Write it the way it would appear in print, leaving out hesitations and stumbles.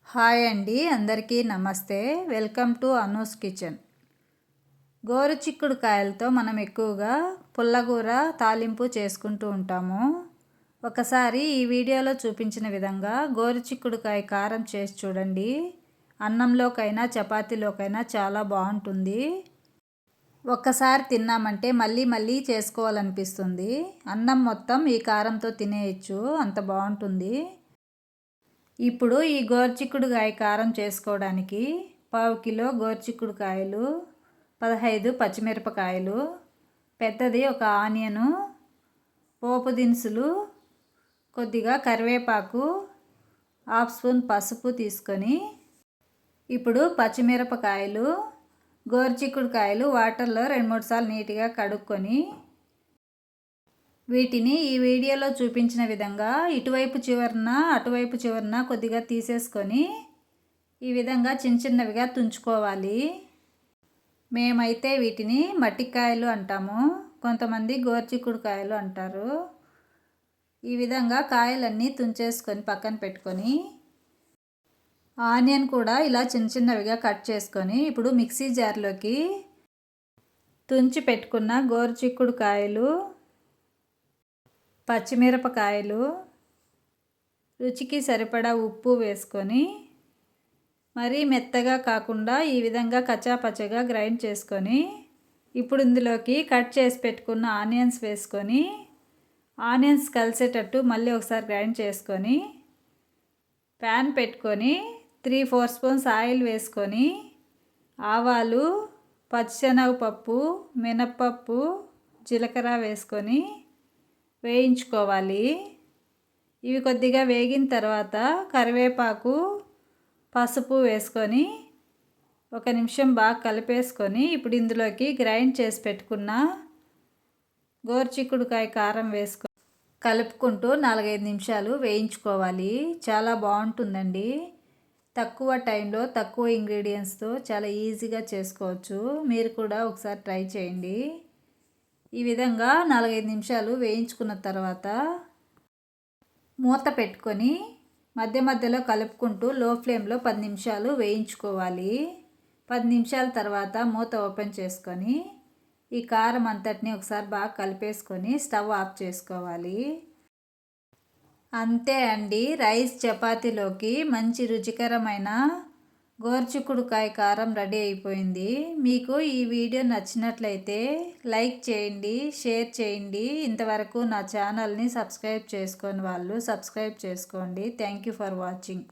Hi అండి, అందరికీ నమస్తే. Welcome to Anu's kitchen. గోరుచిక్కుడుకాయలతో మనం ఎక్కువగా పుల్లగూర తాలింపు చేసుకుంటూ ఉంటాము. ఒకసారి ఈ వీడియోలో చూపించిన విధంగా గోరుచిక్కుడుకాయ కారం చేసి చూడండి. అన్నంలోకైనా చపాతీలోకైనా చాలా బాగుంటుంది. ఒక్కసారి తిన్నామంటే మళ్ళీ మళ్ళీ చేసుకోవాలనిపిస్తుంది. అన్నం మొత్తం ఈ కారంతో తినేయచ్చు, అంత బాగుంటుంది. ఇప్పుడు ఈ గోరుచిక్కుడుకాయ కారం చేసుకోవడానికి 1/2 కిలో గోరుచిక్కుడుకాయలు, 15 పచ్చిమిరపకాయలు, పెద్దది ఒక ఆనియను, పోపు దినుసులు, కొద్దిగా కరివేపాకు, 1/2 స్పూన్ పసుపు తీసుకొని ఇప్పుడు పచ్చిమిరపకాయలు, గోరుచిక్కుడుకాయలు వాటర్లో 2-3 సార్లు నీట్గా కడుక్కొని వీటిని ఈ వీడియోలో చూపించిన విధంగా ఇటువైపు చివరన అటువైపు చివరన కొద్దిగా తీసేసుకొని ఈ విధంగా చిన్న చిన్నవిగా తుంచుకోవాలి. మేమైతే వీటిని మట్టికాయలు అంటాము, కొంతమంది గోరుచిక్కుడుకాయలు అంటారు. ఈ విధంగా కాయలన్నీ తుంచేసుకొని పక్కన పెట్టుకొని ఆనియన్ కూడా ఇలా చిన్న చిన్నవిగా కట్ చేసుకొని ఇప్పుడు మిక్సీ జార్లోకి తుంచి పెట్టుకున్న గోరుచిక్కుడుకాయలు, పచ్చిమిరపకాయలు, రుచికి సరిపడా ఉప్పు వేసుకొని మరీ మెత్తగా కాకుండా ఈ విధంగా కచ్చాపచ్చగా గ్రైండ్ చేసుకొని ఇప్పుడు ఇందులోకి కట్ చేసి పెట్టుకున్న ఆనియన్స్ వేసుకొని ఆనియన్స్ కలిసేటట్టు మళ్ళీ ఒకసారి గ్రైండ్ చేసుకొని ప్యాన్ పెట్టుకొని 3-4 స్పూన్స్ ఆయిల్ వేసుకొని ఆవాలు, పచ్చిశనగపప్పు, మినప్పప్పు, జీలకర్ర వేసుకొని వేయించుకోవాలి. ఇవి కొద్దిగా వేగిన తర్వాత కరివేపాకు, పసుపు వేసుకొని 1 నిమిషం బాగా కలిపేసుకొని ఇప్పుడు ఇందులోకి గ్రైండ్ చేసి పెట్టుకున్న గోరుచిక్కుడుకాయ కారం వేసుకొని కలుపుకుంటూ 4-5 నిమిషాలు వేయించుకోవాలి. చాలా బాగుంటుందండి. తక్కువ టైంలో తక్కువ ఇంగ్రీడియంట్స్తో చాలా ఈజీగా చేసుకోవచ్చు. మీరు కూడా ఒకసారి ట్రై చేయండి. ఈ విధంగా 4-5 నిమిషాలు వేయించుకున్న తర్వాత మూత పెట్టుకొని మధ్య మధ్యలో కలుపుకుంటూ లో ఫ్లేమ్లో 10 నిమిషాలు వేయించుకోవాలి. 10 నిమిషాల తర్వాత మూత ఓపెన్ చేసుకొని ఈ కారం అంతటిని ఒకసారి బాగా కలిపేసుకొని స్టవ్ ఆఫ్ చేసుకోవాలి. అంతే అండి, రైస్ చపాతీలోకి మంచి రుచికరమైన గోరుచిక్కుడుకాయ కారం రెడీ అయిపోయింది. మీకు ఈ వీడియో నచ్చినట్లయితే లైక్ చేయండి, షేర్ చేయండి. ఇంతవరకు నా ఛానల్ని సబ్స్క్రైబ్ చేసుకొని వాళ్ళు సబ్స్క్రైబ్ చేసుకోండి. Thank you for watching.